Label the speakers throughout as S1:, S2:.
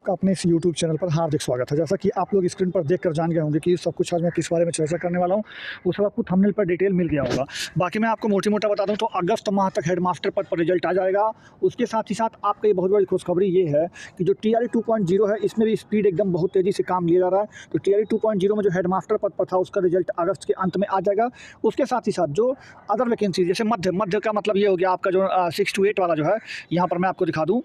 S1: अपने इस YouTube channel पर हार्दिक स्वागत है। जैसा कि आप लोग स्क्रीन पर देखकर जान गए होंगे कि सब कुछ आज मैं किस बारे में चर्चा करने वाला हूं, वो सब आपको थंबनेल पर डिटेल मिल गया होगा। बाकी मैं आपको मोटा-मोटा बता दूं तो अगस्त माह तक हेडमास्टर पद पर रिजल्ट आ जाएगा। उसके साथ ही साथ आपको ये बहुत बड़ी खुशखबरी ये है कि जो टीआरई 2.0 है, इसमें भी स्पीड एकदम बहुत तेज़ी से काम लिया जा रहा है। तो टीआरई 2.0 में जो हेडमास्टर पद पर था, उसका रिजल्ट अगस्त के अंत में आ जाएगा। उसके साथ ही साथ जो अदर वैकेंसी, जैसे मध्य का मतलब ये हो गया आपका जो 6 to 8 वाला जो है, यहाँ पर मैं आपको दिखा दूँ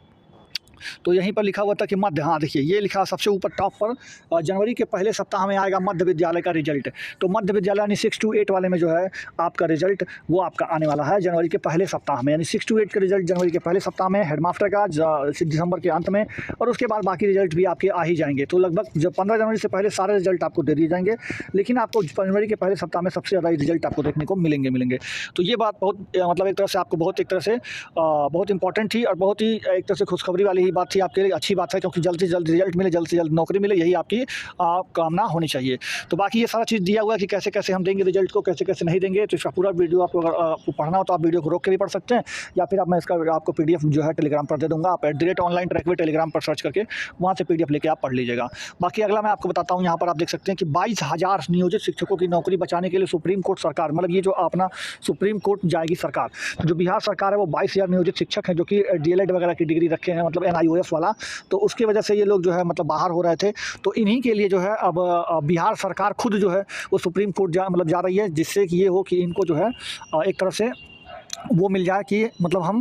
S1: तो यहीं पर लिखा हुआ था कि मध्य, हाँ देखिए ये लिखा सबसे ऊपर टॉप पर, जनवरी के पहले सप्ताह में आएगा मध्य विद्यालय का रिजल्ट। तो मध्य विद्यालय यानी 6 to 8 वाले में जो है आपका रिजल्ट वो आपका आने वाला है जनवरी के पहले सप्ताह में, यानी 6 to 8 का रिजल्ट जनवरी के पहले सप्ताह में, हेडमास्टर का दिसंबर के अंत में, और उसके बाद बाकी रिजल्ट भी आपके आ ही जाएंगे। तो लगभग जब 15 जनवरी से पहले सारे रिजल्ट आपको दे दिए जाएंगे, लेकिन आपको जनवरी के पहले सप्ताह में सबसे ज़्यादा रिजल्ट आपको देखने को मिलेंगे। तो ये बात बहुत मतलब एक तरह से आपको बहुत एक तरह से बहुत इंपॉर्टेंट थी और बहुत ही एक तरह से खुशखबरी वाली ही बात थी आपके लिए। अच्छी बात है क्योंकि जल्द से जल्द रिजल्ट मिले, जल्द से जल्द नौकरी मिले, यही आपकी कामना होनी चाहिए। तो बाकी ये सारा चीज़ दिया हुआ है कि कैसे कैसे हम देंगे रिजल्ट को, कैसे कैसे नहीं देंगे। तो इसका पूरा वीडियो आपको अगर आपको पढ़ना हो तो आप वीडियो को रोक के भी पढ़ सकते हैं, या फिर मैं इसका आपको पीडीएफ जो है टेलीग्राम पर दे दूँगा। आप @ऑनलाइन टेलीग्राम पर सर्च करके वहाँ से पीडीएफ लेके आप पढ़ लीजिएगा। बाकी अगला मैं आपको बताता हूँ, यहाँ पर आप देख सकते हैं कि 22,000 नियोजित शिक्षकों की नौकरी बचाने के लिए सुप्रीम कोर्ट सरकार, मतलब ये जो अपना सुप्रीम कोर्ट जाएगी सरकार, जो बिहार सरकार है वो 22,000 नियोजित शिक्षक हैं जो कि डीएलएड वगैरह की डिग्री रखे हैं, मतलब एनआईओएस वाला। तो उसकी वजह से ये लोग जो है मतलब बाहर हो रहे थे। तो इन्हीं के लिए जो है अब बिहार सरकार खुद जो है वो सुप्रीम कोर्ट जा रही है, जिससे कि ये हो कि इनको जो है एक तरह से वो मिल जाए कि मतलब हम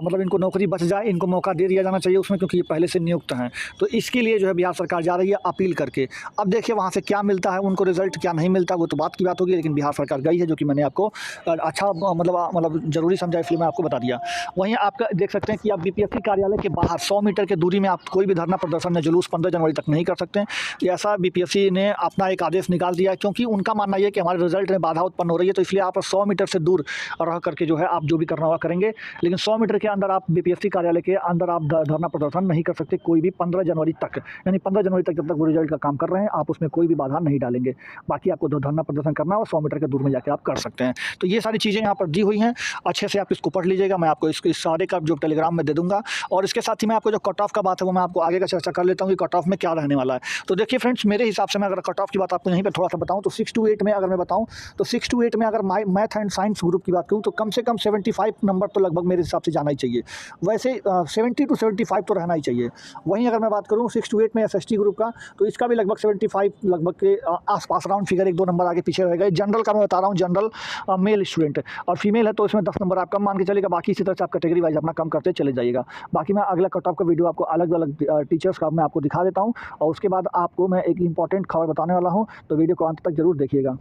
S1: मतलब इनको नौकरी बच जाए, इनको मौका दे दिया जाना चाहिए उसमें, क्योंकि ये पहले से नियुक्त हैं। तो इसके लिए जो है बिहार सरकार जा रही है अपील करके। अब देखिए वहाँ से क्या मिलता है उनको रिजल्ट, क्या नहीं मिलता वो तो बात की बात होगी, लेकिन बिहार सरकार गई है, जो कि मैंने आपको अच्छा मतलब ज़रूरी समझा, इसलिए मैं आपको बता दिया। वहीं आप देख सकते हैं कि आप बीपीएससी कार्यालय के बाहर 100 मीटर के दूरी में आप कोई भी धरना प्रदर्शन या जुलूस 15 जनवरी तक नहीं कर सकते हैं। ऐसा बीपीएससी ने अपना एक आदेश निकाल दिया है, क्योंकि उनका मानना यह है कि हमारे रिजल्ट में बाधा उत्पन्न हो रही है। तो इसलिए आप 100 मीटर से दूर रह करके जो है आप जो भी करना होगा करेंगे, लेकिन 100 मीटर के अंदर आप बीपीएससी कार्यालय के अंदर आप धरना प्रदर्शन नहीं कर सकते कोई भी 15 जनवरी तक। यानी 15 जनवरी तक जब तक वो रिजल्ट का काम कर रहे हैं आप उसमें कोई भी बाधा नहीं डालेंगे। बाकी आपको धरना प्रदर्शन करना है और 100 मीटर के दूर में जाकर आप कर सकते हैं। तो ये सारी चीज़ें यहाँ पर दी हुई हैं, अच्छे से आप इसको पढ़ लीजिएगा। मैं आपको इसके सारे का जो टेलीग्राम में दे दूंगा, और इसके साथ ही मैं आपको जो कट ऑफ का बात है वो मैं आपको आगे का चर्चा कर लेता हूँ कि कट ऑफ में क्या रहने वाला है। तो देखिए फ्रेंड्स, मेरे हिसाब से मैं अगर कट ऑफ की बात आपको यहीं पर थोड़ा सा बताऊँ तो 6 to 8 में अगर मैं बताऊँ तो 6 to 8 में अगर मैथ एंड साइंस ग्रुप की बात करूँ तो कम से कम 75 नंबर तो लगभग मेरे हिसाब से जाना ही चाहिए। वैसे 70 to 75 तो रहना ही चाहिए। वहीं अगर मैं बात करूँ 6 to 8 में एसएसटी ग्रुप का, तो इसका भी लगभग 75 लगभग के आसपास राउंड फिगर 1-2 नंबर आगे पीछे रहेगा। जनरल का मैं बता रहा हूँ, जनरल मेल स्टूडेंट और फीमेल है तो इसमें 10 नंबर आप कम मान के चलेगा। बाकी इसी तरह से आप कैटेगरी वाइज अपना कम करते चले जाइएगा। बाकी मैं अगला कट ऑफ का वीडियो आपको अलग अलग टीचर्स का मैं आपको दिखा देता हूँ, और उसके बाद आपको मैं एक इंपॉर्टेंट खबर बताने वाला हूँ, तो वीडियो को अंत तक जरूर देखिएगा।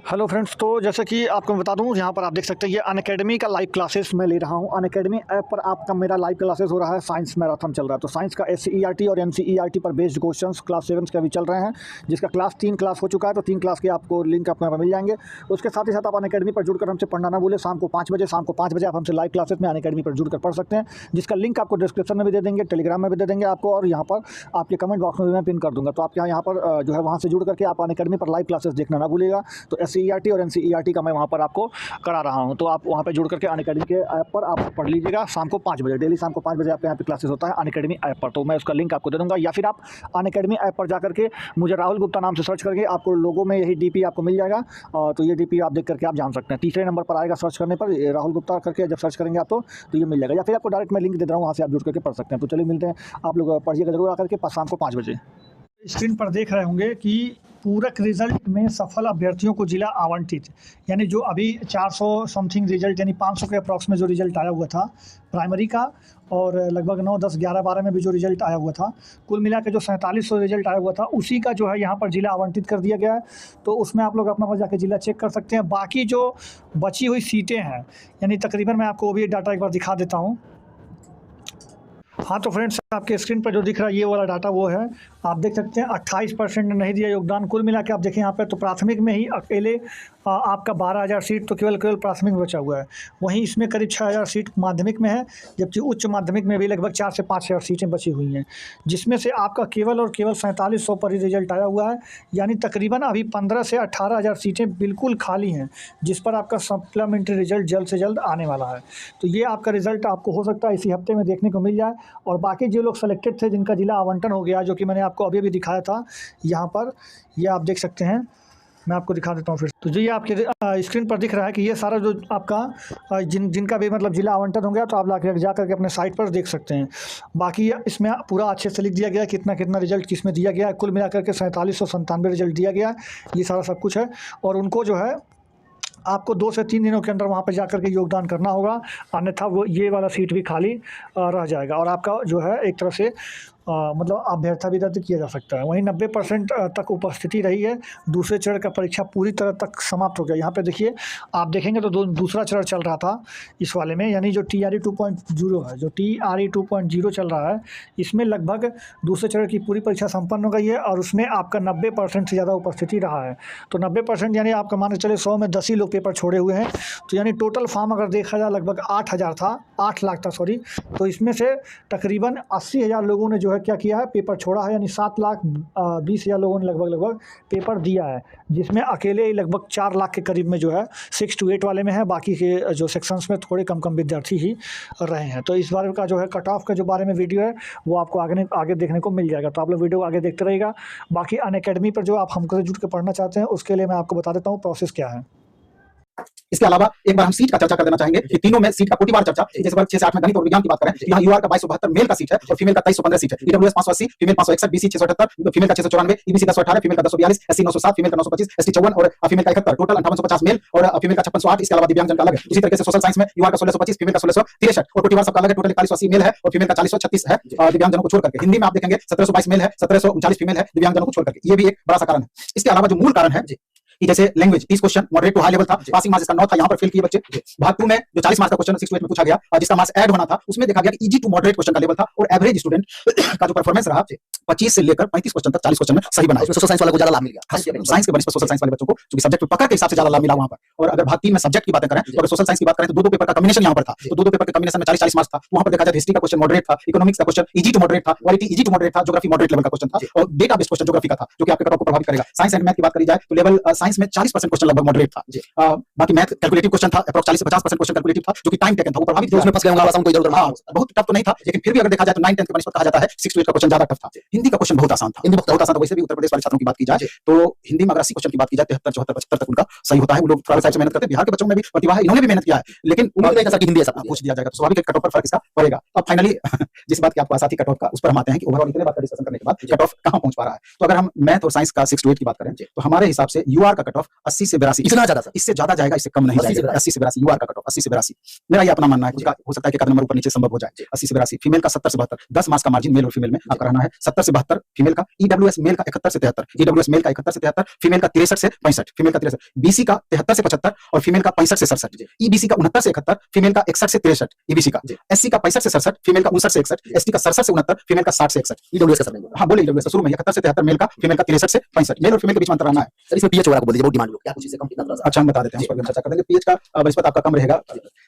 S1: हेलो फ्रेंड्स, तो जैसे कि आपको मैं बता दूं, यहाँ पर आप देख सकते हैं ये अनअकैडमी का लाइव क्लासेस मैं ले रहा हूँ। अनअकैडमी ऐप पर आपका मेरा लाइव क्लासेस हो रहा है, साइंस मैराथन चल रहा है। तो साइंस का SCERT और NCERT पर बेस्ड क्वेश्चंस क्लास 7 का भी चल रहे हैं, जिसका क्लास 3 क्लास हो चुका है। तो 3 क्लास के आपको लिंक आपको यहाँ पर मिल जाएंगे। उसके साथ ही साथ आप अनअकैडमी पर जुड़कर हमसे पढ़ना ना भूलें। शाम को 5 बजे आप हमसे लाइव क्लासेस में अनअकैडमी पर जुड़कर पढ़ सकते हैं, जिसका लिंक आपको डिस्क्रिप्शन में भी दे देंगे, टेलीग्राम में भी दे देंगे आपको, और यहाँ पर आपके कमेंट बॉक्स में भी मैं पिन कर दूँगा। तो आप यहाँ पर जो है वहाँ से जुड़ करके आप अनअकैडमी पर लाइव क्लासेस देखना ना भूलिएगा। तो SCERT और NCERT का मैं वहाँ पर आपको करा रहा हूँ, तो आप वहाँ पे जुड़ करके अनअकैडमी के ऐप पर आप पढ़ लीजिएगा। शाम को 5 बजे, डेली शाम को 5 बजे आपके यहाँ पे क्लासेस होता है अनअकैडमी ऐप पर। तो मैं उसका लिंक आपको दे दूँगा, या फिर आप अनअकैडमी ऐप पर जा करके मुझे राहुल गुप्ता नाम से सर्च करके आपको लोगों में यही DP आपको मिल जाएगा। तो ये DP आप देख करके आप जान सकते हैं। तीसरे नंबर पर आएगा सर्च करने पर राहुल गुप्ता करके, जब सर्च करेंगे आप तो ये मिल जाएगा, या फिर आपको डायरेक्ट मैं लिंक दे रहा हूँ, वहाँ से आप जुड़ करके पढ़ सकते हैं। तो चलिए मिलते हैं, आप लोग पढ़िएगा जरूर आकर के शाम को 5 बजे। स्क्रीन पर देख रहे होंगे कि पूरक रिजल्ट में सफल अभ्यर्थियों को जिला आवंटित, यानी जो अभी 400 समथिंग रिजल्ट यानी 500 के अप्रॉक्स में जो रिजल्ट आया हुआ था प्राइमरी का, और लगभग 9, 10, 11, 12 में भी जो रिजल्ट आया हुआ था, कुल मिला के जो 4700 रिजल्ट आया हुआ था, उसी का जो है यहाँ पर जिला आवंटित कर दिया गया है। तो उसमें आप लोग अपना जाके जिला चेक कर सकते हैं। बाकी जो बची हुई सीटें हैं, यानी तकरीबन मैं आपको वो भी डाटा एक बार दिखा देता हूँ। हाँ तो फ्रेंड्स, आपके स्क्रीन पर जो दिख रहा है ये वाला डाटा वो है, आप देख सकते हैं 28% ने नहीं दिया योगदान। कुल मिला के आप देखें यहाँ पे तो प्राथमिक में ही अकेले आपका 12,000 सीट तो केवल केवल प्राथमिक में बचा हुआ है। वहीं इसमें करीब 6,000 सीट माध्यमिक में है, जबकि उच्च माध्यमिक में भी लगभग 4 से 5,000 सीटें बची हुई हैं, जिसमें से आपका केवल और केवल 4700 पर ही रिजल्ट आया हुआ है। यानी तकरीबन अभी 15 से 18,000 सीटें बिल्कुल खाली हैं, जिस पर आपका सप्लीमेंट्री रिजल्ट जल्द से जल्द आने वाला है। तो ये आपका रिजल्ट आपको हो सकता है इसी हफ्ते में देखने को मिल जाए। और बाकी जो लोग सेलेक्टेड थे, जिनका जिला आवंटन हो गया, जो कि मैंने आपको अभी भी दिखाया था यहाँ पर, ये आप देख सकते हैं। मैं आपको दिखा देता हूँ फिर। तो जो ये आपके स्क्रीन पर दिख रहा है कि ये सारा जो आपका जिनका भी मतलब जिला आवंटन हो गया, तो आप जा करके अपने साइट पर देख सकते हैं। बाकी इसमें पूरा अच्छे से लिख दिया गया है कितना कितना रिजल्ट किस में दिया गया है। कुल मिलाकर के 4797 रिजल्ट दिया गया है। ये सारा सब कुछ है, और उनको जो है आपको 2 से 3 दिनों के अंदर वहाँ पे जाकर के योगदान करना होगा, अन्यथा वो ये वाला सीट भी खाली रह जाएगा, और आपका जो है एक तरह से मतलब अभ्यर्थता भी रद्द किया जा सकता है। वहीं 90% तक उपस्थिति रही है। दूसरे चरण का परीक्षा पूरी तरह तक समाप्त हो गया। यहाँ पे देखिए, आप देखेंगे तो दूसरा चरण चल रहा था इस वाले में, यानी जो TRE 2.0 है, जो TRE 2.0 चल रहा है, इसमें लगभग दूसरे चरण की पूरी परीक्षा संपन्न हो गई है, और उसमें आपका 90% से ज़्यादा उपस्थिति रहा है। तो 90% यानी आपका मान के चले 100 में 10 ही लोग पेपर छोड़े हुए हैं। तो यानी टोटल फॉर्म अगर देखा जाए लगभग 8,000 था, 8 लाख था सॉरी। तो इसमें से तकरीबन 80,000 लोगों ने जो है क्या किया है, पेपर छोड़ा है। यानी 7,20,000 लोगों ने लगभग पेपर दिया है, जिसमें अकेले ही लगभग 4 लाख के करीब में जो है 6 to 8 वाले में है। बाकी के जो सेक्शंस में थोड़े कम विद्यार्थी ही रहे हैं। तो इस बार का जो है कट ऑफ का जो बारे में वीडियो है, वो आपको आगे देखने को मिल जाएगा। तो आप लोग वीडियो आगे देखते रहिएगा। बाकी अनअकैडमी पर जो आप हमसे जुड़ के पढ़ना चाहते हैं, उसके लिए मैं आपको बता देता हूँ प्रोसेस क्या है।
S2: इसके अलावा एक बार हम सीट का चर्चा कर देना चाहेंगे कि तीनों में सीट का कोटिवार चर्चा, जैसे 6 से 8 में गणित और विज्ञान की बात करें, यहाँ यूआर का 2272 मेल का सीट है और फीमेल का 2315 सीट है। ईडब्ल्यूएस 580, फीमेल 561, बीसी 678, फीमेल का 694, ईबीसी 1018, फीमेल का 1042, एससी 907, फीमेल का 925, एसटी 54 और फीमेल का 71, टोटल 5850 मेल और फीमेल का 5608। इसके अलावा दिव्यांगजन का अलग है। इसी तरीके से सोशल साइंस में यूआर का 1625, फीमेल का 1663 और कोटिवार सबका अलग है। टोटल 4180 मेल है और फीमेल का 4036 है दिव्यांगजनों को छोड़ करके। हिंदी में आप देखेंगे 1722 मेल है, 1739 फीमेल है दिव्यांगजनों को छोड़ करके। ये भी एक बड़ा सा कारण है। इसके अलावा जो मूल कारण है कि जैसे language 30 question moderate to high level था, पासिंग मार्क्स इसका 9 था, यहाँ पर फेल किए बच्चे। भाग 2 में जो 40 मार्क्स का क्वेश्चन 6 to 8 में पूछा गया और जिसका मार्क्स ऐड होना था, उसमें देखा गया कि इजी टू मॉडरेट क्वेश्चन का लेवल था और एवरेज स्टूडेंट का जो परफॉर्मेंस रहा 25 से लेकर 35 क्वेश्चन तक 40 क्वेश्चन में सही बनाया। सोशल साइंस वाले को ज्यादा लाभ मिल गया। साइंस के बनिस्बत सोशल साइंस वाले बच्चों को क्योंकि सब्जेक्ट पे पकड़ के हिसाब से ज्यादा लाभ मिला वहां पर। और अगर भाग 3 में सब्जेक्ट की बातें करें तो अगर सोशल साइंस की बात करें तो दो पेपर का कॉम्बिनेशन यहाँ पर था। तो दो पेपर के कॉम्बिनेशन में 40-40 मार्क्स था। वहां पर देखा जाए हिस्ट्री का क्वेश्चन मॉडरेट था, इकोनॉमिक्स का क्वेश्चन इजी टू मॉडरेट था, पॉलिटी इजी टू मॉडरेट था, ज्योग्राफी मॉडरेट लेवल का क्वेश्चन था और डेटा बेस्ड क्वेश्चन ज्योग्राफी का था, जो कि आपके कट ऑफ को प्रभावित करेगा। साइंस एंड मैथ की बात करी जाए तो लेवल साइंस में 40% क्वेश्चन लगभग मॉडरेट था। बाकी मैथ कैलकुलेटिव क्वेश्चन था, अप्रॉक्स 40 से 50% क्वेश्चन कैलकुलेटिव था, जो कि टाइम टेकन था, वो प्रभावित उसमें फंस गए होंगे कोई इधर-उधर। हां, बहुत टफ तो नहीं था, लेकिन फिर भी अगर देखा जाए तो 9 10 के बनिस्बत कहा जाता है 6 to 8 का क्वेश्चन ज्यादा टफ था। हिंदी का क्वेश्चन बहुत आसान था। हिंदी बहुत आसान था। वैसे भी उत्तर प्रदेश वाले छात्रों की बात की जाए तो हिंदी में अगर 80 क्वेश्चन की बात की जाए 73 74 75 तक उनका सही होता है। वो लोग थोड़ा साइड से मेहनत करते हैं। बिहार के बच्चों में भी प्रतिभा है, इन्होंने भी मेहनत किया है, लेकिन उन्होंने नहीं कहा कि हिंदी ऐसा पूछ दिया जाएगा तो स्वाभाविक है कट ऑफ पर फर्क इसका पड़ेगा। अब फाइनली जिस बात की आपको आशा थी कट ऑफ का, उस पर हम आते हैं कि ओवरऑल इतने बात का डिस्कशन करने के बाद कट ऑफ कहां पहुंच पा रहा है। तो अगर हम मैथ और साइंस का 6 to 8 की बात करें तो हमारे हिसाब से यूआर का कट ऑफ 80 से 82, इतना ज्यादा, इससे ज्यादा जाएगा, इससे कम नहीं जाएगा। 80 से 82 यूआर का कट ऑफ 80 से 82 मेरा ये अपना मानना है। उसका हो सकता है कि एक नंबर ऊपर नीचे संभव हो जाए। 80 से 82 फीमेल का 70 से 72, 10 मार्क्स का मार्जिन मेल और फीमेल में आपका रहना है। 70 से 72 फीमेल का, ईडब्ल्यूएस मेल का 71 से 73, ईडब्ल्यूएस मेल का 71 से 73, फीमेल का 63 से 65, फीमेल का 63, बीसी का 73 से 75 और फीमेल का 65 से 67, ईबीसी का 69 से 71, फीमेल का 61 से 63 ईबीसी का, एससी का 65 से 67, फीमेल का 59 से 61, एसटी का 67 से 69, फीमेल का 60 से 61। ईडब्ल्यूएस का सब हां बोले ईडब्ल्यूएस शुरू में 71 से 73 मेल का, फीमेल का 63 से 65, मेल और फीमेल के बीच में अंतर रहना है। सर इसमें पीएच वगैरह को बोल दीजिए, बहुत डिमांड लोग क्या कुछ इससे कम कितना। अच्छा हम बता देते हैं, उस पर हम चर्चा कर देंगे। पीएच का बनिस्बत आपका कम रहेगा।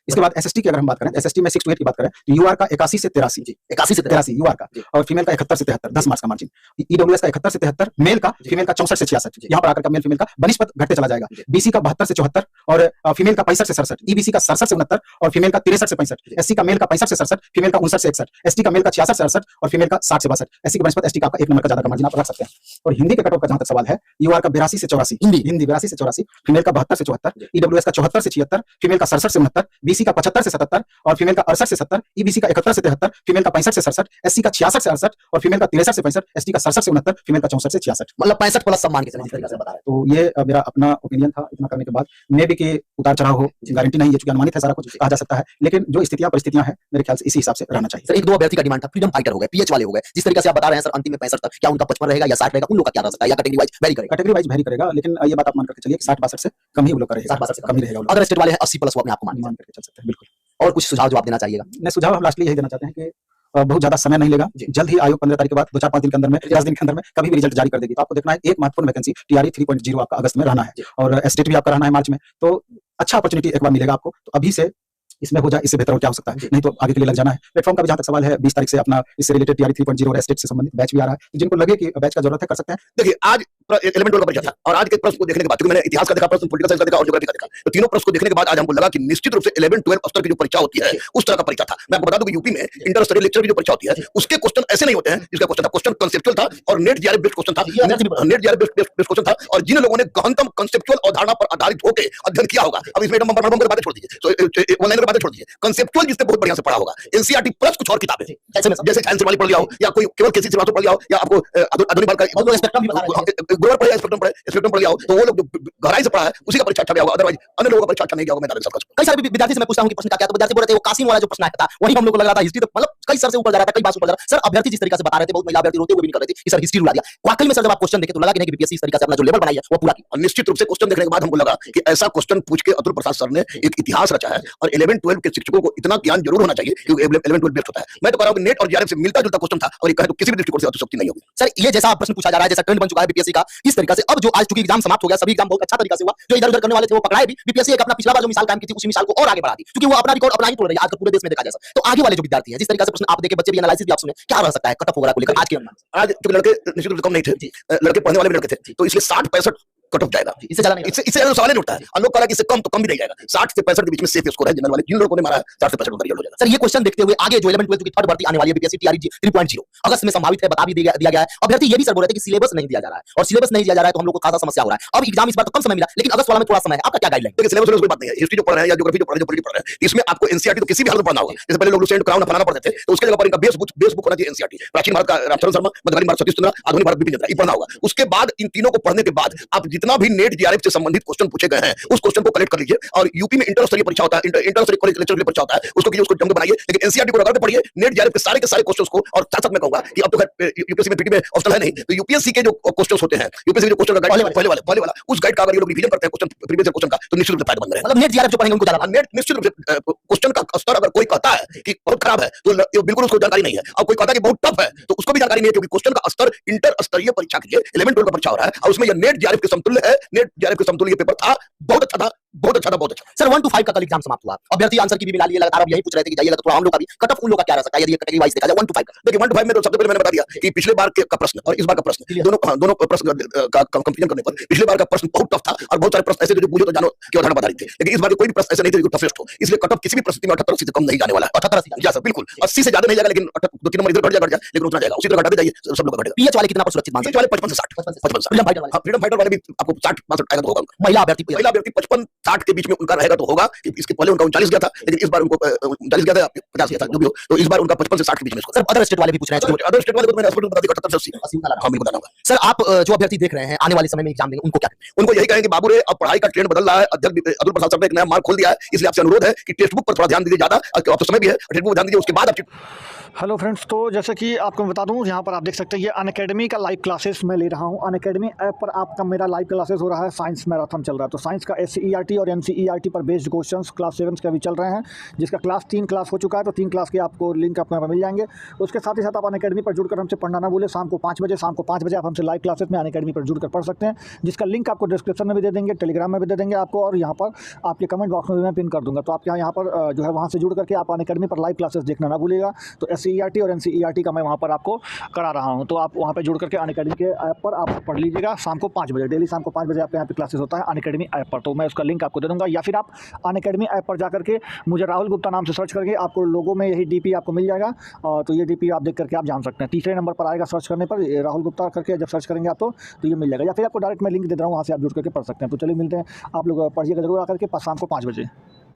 S2: इसके बाद एसएसटी की अगर हम बात करें, एसएसटी में 6 to 8 की बात करें तो यूआर का 81 से 83 जी, 81 से 83 यूआर का और फीमेल का 71 से 73, 10 मार्क्स का मार्जिन। ईडब्ल्यूएस का 71 से 73 मेल का, फीमेल का 64 से 66, यहां पर आकर का मेल फीमेल का बनिस्बत घटते चला जाएगा। बीसी का 72 से 74 और फीमेल का 65 से 67, ईबीसी का 67 से 69 और फीमेल का 63 से 65, एससी का मेल का 65 से 67, फीमेल का 59 से 61, एसटी का मेल का 66 से 68 और फीमेल का 60 से 62। एससी का बनिस्बत एसटी का आपका 1 नंबर का ज्यादा का मार्जिन आप रख सकते हैं। और हिंदी के कट ऑफ का जहां तक सवाल है, यूआर का 82 से 84, हिंदी 82 से 84, फीमेल का 72 से 74, ईडब्ल्यूएस का 74 से 76, फीमेल का 67 से 69, बीसी का 75 से 77 और फीमेल का 68 से 70, ईबीसी का 71 से 73, फीमेल का 65 से 67, एससी का 66 से 68 और फीमेल का 63 से 65, एसटी का 67 से 69, फीमेल का 64 से 66, मतलब 65 प्लस सम्मान के तरीके से बता रहे। तो ये मेरा अपना ओपिनियन था। इतना करने के बाद मे भी कि उतार चढ़ाव हो, गारंटी नहीं है, चूंकि अनुमानित है, सारा कुछ कहा जा सकता है, लेकिन जो स्थितियां परिस्थितियां हैं मेरे ख्याल से इसी हिसाब से रहना चाहिए।
S3: सर एक दो अभ्यर्थी का डिमांड था, फ्रीडम फाइटर हो गए, पीएच वाले हो गए, जिस तरीके से आप बता रहे हैं सर अंतिम में 65 तक, क्या उनका 55 रहेगा या 60 रहेगा, उन लोग का क्या रह सकता है या कैटेगरी वाइज वेरी करेगा?
S2: कैटेगरी वाइज वेरी करेगा, लेकिन ये बात आप मान करके चलिए 60-62 से कम ही वो लोग करेगा,
S3: 60-62 से
S2: कम ही रहेगा।
S3: अदर स्टेट वाले हैं 80 प्लस, वो अपने आप को मान
S2: करके चल सकते हैं। बिल्कुल।
S3: और कुछ सुझाव जो आप देना चाहिएगा?
S2: मैं सुझाव हम लास्टली यही देना चाहते हैं कि बहुत ज्यादा समय नहीं लेगा,
S3: जी।
S2: जल्द ही आयोग 15 तारीख के बाद 2-4-5 दिन के अंदर में, 10 दिन के अंदर में कभी भी रिजल्ट जारी कर देगी। तो आपको देखना है, एक महत्वपूर्ण वैकेंसी टीआरई 3.0 आपका अगस्त में रहना है, और एसटेट भी आपका रहना है मार्च में। तो अच्छा अपॉर्चुनिटी एक बार मिलेगा आपको, तो अभी से इसमें हो जाए, इससे बेहतर और क्या हो सकता है, नहीं तो आगे के लिए लग जाना है। प्लेटफॉर्म का भी जहां तक सवाल है, 20 तारीख से अपना इससे रिलेटेड टीआरई 3.0 और एस्टेट से संबंधित बैच भी आ रहा है, तो जिनको लगे कि बैच का जरूरत है कर सकते हैं।
S3: देखिए, आज एलिमेंट का परीक्षा था, और आज के प्रश्न को देखने के बाद, क्योंकि मैंने इतिहास का देखा, प्रश्न पॉलिटिकल साइंस का देखा और ज्योग्राफी का देखा, तो तीनों प्रश्न को देखने के बाद आज हमको लगा कि निश्चित रूप से 11-12 स्तर की जो परीक्षा होती है, उस तरह का परीक्षा था। मैं आपको बता दूं कि यूपी में इंटर स्तरीय लेक्चर की जो परीक्षा होती है, उसके क्वेश्चन ऐसे नहीं होते हैं। जिसका क्वेश्चन था, क्वेश्चन कंसेप्चुअल था, और नेट जीआरएफ बेस्ड क्वेश्चन था, नेट जीआरएफ बेस्ड क्वेश्चन था, और जिन लोगों ने गहनतम कंसेप्चुअल अवधारणा पर आधारित होकर अध्ययन किया होगा, अब इसमें नंबर की बातें छोड़ दीजिए, तो ऑनलाइन की बातें छोड़ दीजिए, कंसेप्चुअल जिसने बहुत बढ़िया से पढ़ा होगा, एनसीईआरटी प्लस कुछ और किताबें, जैसे साइंस वाली पढ़ लिया हो, या कोई केवल केसी श्रीवास्तव पढ़ लिया हो, या आपको आधुनिक भारत का स्पेक्ट्रम पढ़ लिया हो, तो वो लोग जो गहराई से पढ़ा है उसी का परीक्षा अच्छा गया होगा। अदरवाइज अन्य लोगों का परीक्षा अच्छा नहीं गया होगा। मैं दावे के साथ
S2: कई सारे विद्यार्थी से मैं पूछता हूं कि प्रश्न क्या, तो विद्यार्थी बोल रहे थे वो कासिम वाला जो प्रश्न आया था, वही हम लोग को लग रहा था हिस्ट्री, तो मतलब कई सर से ऊपर जा रहा था, कई बार ऊपर जा रहा था। सर अभ्यर्थी जिस तरीके से बता रहे थे, बहुत महिला अभ्यर्थी रोते हुए भी कर रहे थे कि सर हिस्ट्री उड़ा दिया। वाकई में सर जब आप क्वेश्चन देखे तो लगा कि नहीं, कि बीपीएससी इस तरीके से अपना जो लेवल बनाई है वो पूरा किया।
S3: और निश्चित रूप से क्वेश्चन देखने के बाद हमको लगा कि ऐसा क्वेश्चन पूछ के अतुल प्रसाद सर ने एक इतिहास रचा है, और 11-12 के शिक्षकों को इतना ज्ञान जरूर होना चाहिए, क्योंकि 11-12 बेस्ट होता है। मैं तो कह रहा हूं कि नेट और जीआरएफ से मिलता जुलता क्वेश्चन था, और ये कहे तो किसी भी दृष्टिकोण से अतिशयोक्ति नहीं होगी।
S2: सर ये जैसा प्रश्न पूछा जा रहा है, जैसा ट्रेंड बन चुका है बीपीएससी का, इस तरीके से अब जो आज चूंकि एग्जाम समाप्त हो गया, सभी एग्जाम बहुत अच्छा तरीका से हुआ, जो इधर उधर करने वाले थे वो पकड़ाए भी। बीपीएससी एक अपना पिछला बार जो मिसाल कायम की थी, उसी मिसाल को और आगे बढ़ा दी, क्योंकि वो अपना रिकॉर्ड अपना ही तोड़ रही है आज पूरे देश में देखा जाए। तो आगे वाले जो विद्यार्थी हैं, जिस तरीके से प्रश्न आप देखे, बच्चे भी एनालिसिस भी आप सुने, क्या रह सकता है कट ऑफ वगैरह को लेकर आज के अनुमान?
S3: आज क्योंकि लड़के निश्चित रूप से कम नहीं थे, लड़के पढ़ने वाले भी लड़के थे, तो इसलिए 60-65 कट ऑफ जाएगा।
S2: इससे ज्यादा नहीं,
S3: इससे ज्यादा सवाल नहीं उठता है। और लोग कह रहा है कि इससे कम तो कम भी नहीं जाएगा। 60 से 65 के बीच में सेफ स्कोर है जनरल वाले, जिन लोगों ने मारा है 60 से 65 उनका रिजल्ट हो जाएगा।
S2: सर ये क्वेश्चन देखते हुए आगे जो 11-12 की थर्ड भर्ती आने वाली है बीपीएससी टीआरई 3.0 अगस्त में संभावित है, बता भी दिया गया है। अभ्यर्थी ये भी सर बोल रहे थे कि सिलेबस नहीं दिया जा रहा है, और सिलेबस नहीं दिया जा रहा है तो हम लोग को खासा समस्या हो रहा है। अब एग्जाम इस बार तो कम समय मिला, लेकिन अगस्त वाला में थोड़ा समय है, आपका क्या गाइडलाइन?
S3: देखिए, सिलेबस में कोई बात नहीं है। हिस्ट्री जो पढ़ रहे हैं या ज्योग्राफी जो पढ़ रहे हैं, जो पॉलिटी पढ़ रहे हैं, इसमें आपको एनसीईआरटी तो किसी भी हालत में पढ़ना होगा। जैसे पहले लोग लुसेंट क्राउन फलाना पढ़ते थे, तो उसके जगह पर इनका बेस बुक होना चाहिए एनसीईआरटी। प्राचीन भारत का रामचंद्र शर्मा, मध्यकालीन भारत सतीश चंद्र, आधुनिक भारत बिपिन चंद्र, ये पढ़ना होगा। उसके बाद इन तीनों को पढ़ने के बाद आप जितना भी नेट जीआरएफ से संबंधित क्वेश्चन पूछे गए हैं, उस क्वेश्चन को कलेक्ट कर लीजिए। और यूपी में इंटर स्तरीय परीक्षा होता है, इंटर स्तरीय कॉलेज लेक्चर की परीक्षा होता है, उसको कीजिए, उसको जम के बनाइए। लेकिन एनसीईआरटी को रगड़ पढ़िए, नेट जीआरएफ के सारे क्वेश्चंस को। और साथ में कहूंगा कि अब तो यूपीएससी में पीटी में ऑप्शन है नहीं, तो यूपीएससी के जो क्वेश्चंस होते हैं, यूपीएससी के जो क्वेश्चन का पहले वाला उस गाइड का अगर ये लोग रिवीजन करते हैं क्वेश्चन, प्रीवियस क्वेश्चन का, तो निश्चित रूप से फायदेमंद रहेगा।
S2: मतलब नेट जीआरएफ जो पढ़ेंगे उनको ज्यादा
S3: नेट निश्चित रूप से क्वेश्चन का स्तर अगर कोई कहता है कि बहुत खराब है, तो बिल्कुल उसको जानकारी नहीं है। और कोई कहता है कि बहुत टफ है, तो उसको भी जानकारी नहीं है, क्योंकि क्वेश्चन का स्तर इंटर स्तरीय परीक्षा के लिए 11-12 का परीक्षा हो रहा है, और उसमें यह नेट जीआरएफ के समतुल्य है। नेट जीआरएफ के समतुल्य पेपर था, बहुत अच्छा था, बहुत अच्छा था, बहुत अच्छा।
S2: सर 1 to 5 का कल एग्जाम समाप्त हुआ, अभ्यर्थी आंसर की भी मिला लिए, लगातार अब यही पूछ रहे थे कि जाइएगा तो थोड़ा हम लोग का भी कट ऑफ उन लोग का क्या रह सकता है, यदि कैटेगरी वाइज देखा जाए 1 to 5 का।
S3: देखिए 1 to 5 में तो सबसे पहले मैंने बता दिया कि पिछले बार का प्रश्न और इस बार का प्रश्न दोनों प्रश्न का कंपैरिजन करने पर पिछले बार का प्रश्न बहुत टफ था, और बहुत सारे प्रश्न ऐसे थे जो पूछो तो जानो की अवधारणा बता रही थी। लेकिन इस बार कोई भी प्रश्न ऐसे नहीं थे जो टफेस्ट हो, इसलिए कट ऑफ किसी भी परिस्थिति में 78 से कम नहीं जाने वाला है।
S2: 78
S3: या सर बिल्कुल 80 से ज्यादा नहीं जाएगा, लेकिन 2-3 नंबर इधर घट जाए, लेकिन उतना जाएगा, उसी तरह घटाते जाइए, सब लोग घटेगा।
S2: पीएच वाले कितना पर सुरक्षित मान
S3: पीएच वाले 55 से 60
S2: फ्रीडम फाइटर वाले,
S3: फ्रीडम फाइटर वाले भी आपको 60-62 आएगा तो होगा।
S2: महिला अभ्यर्थी
S3: 55-60 के बीच में उनका रहेगा तो होगा, कि इसके पहले उनका 39 गया था, लेकिन इस बार उनको 39 गया था, 50 गया था, जो भी हो, तो इस बार उनका 55 से 60 के बीच में।
S2: सर अदर स्टेट वाले भी पूछ रहे हैं,
S3: अदर स्टेट वाले को मैंने बता दिया 78 से 80 हाँ बिल्कुल बताऊंगा।
S2: सर आप जो अभ्यर्थी देख रहे हैं आने वाले समय में एग्जाम देंगे, उनको क्या कहें?
S3: उनको यही कहेंगे कि बाबू रे, अब पढ़ाई का ट्रेंड बदल रहा है, अध्यक्ष अतुल प्रसाद सर ने एक नया मार्ग खोल दिया है, इसलिए आपसे अनुरोध है कि टेक्स्ट बुक पर थोड़ा ध्यान दीजिए, ज्यादा अब तो समय भी है, टेक्स्ट बुक ध्यान दीजिए, उसके बाद आप
S1: हेलो फ्रेंड्स, तो जैसे कि आपको मैं बता दूं, यहाँ पर आप देख सकते हैं ये अनअकैडमी का लाइव क्लासेस मैं ले रहा हूँ। अनअकैडमी ऐप पर आपका मेरा लाइव क्लासेस हो रहा है, साइंस मैराथन चल रहा है। तो साइंस का SCERT और NCERT पर बेस्ड क्वेश्चंस क्लास 7 के भी चल रहे हैं, जिसका क्लास 3 क्लास हो चुका है, तो 3 क्लास के आपको लिंक आपको यहाँ पर मिल जाएंगे। उसके साथ ही साथ आप अनअकैडमी पर जुड़कर हमसे पढ़ना ना भूलें। शाम को 5 बजे आप हमसे लाइव क्लासेस में अनअकैडमी पर जुड़कर पढ़ सकते हैं, जिसका लिंक आपको डिस्क्रिप्शन में भी दे देंगे, टेलीग्राम में भी दे देंगे आपको, और यहाँ पर आपके कमेंट बॉक्स में भी मैं पिन कर दूँगा। तो आप यहाँ पर जो है वहाँ से जुड़ करके आप अनअकैडमी पर लाइव क्लासेस देखना ना भूलिएगा। तो SCERT और NCERT का मैं वहाँ पर आपको करा रहा हूँ, तो आप वहाँ पे जुड़ करके अनअकैडमी के ऐप पर आप पढ़ लीजिएगा। शाम को 5 बजे, डेली शाम को 5 बजे आपके यहाँ पे क्लासेस होता है अनअकैडमी ऐप पर, तो मैं उसका लिंक आपको दे दूँगा। या फिर आप अनअकैडमी ऐप पर जा करके मुझे राहुल गुप्ता नाम से सर्च करके आपको लोगों में यही DP आपको मिल जाएगा, तो ये DP आप देख करके आप जान सकते हैं। तीसरे नंबर पर आएगा सर्च करने पर, राहुल गुप्ता करके जब सर्च करेंगे आप तो ये मिल जाएगा। या फिर आपको डायरेक्ट मैं लिंक दे रहा हूँ, वहाँ से आप जुड़ करके पढ़ सकते हैं। तो चलिए मिलते हैं, आप लोग पढ़िएगा जरूर आकर के शाम को 5 बजे।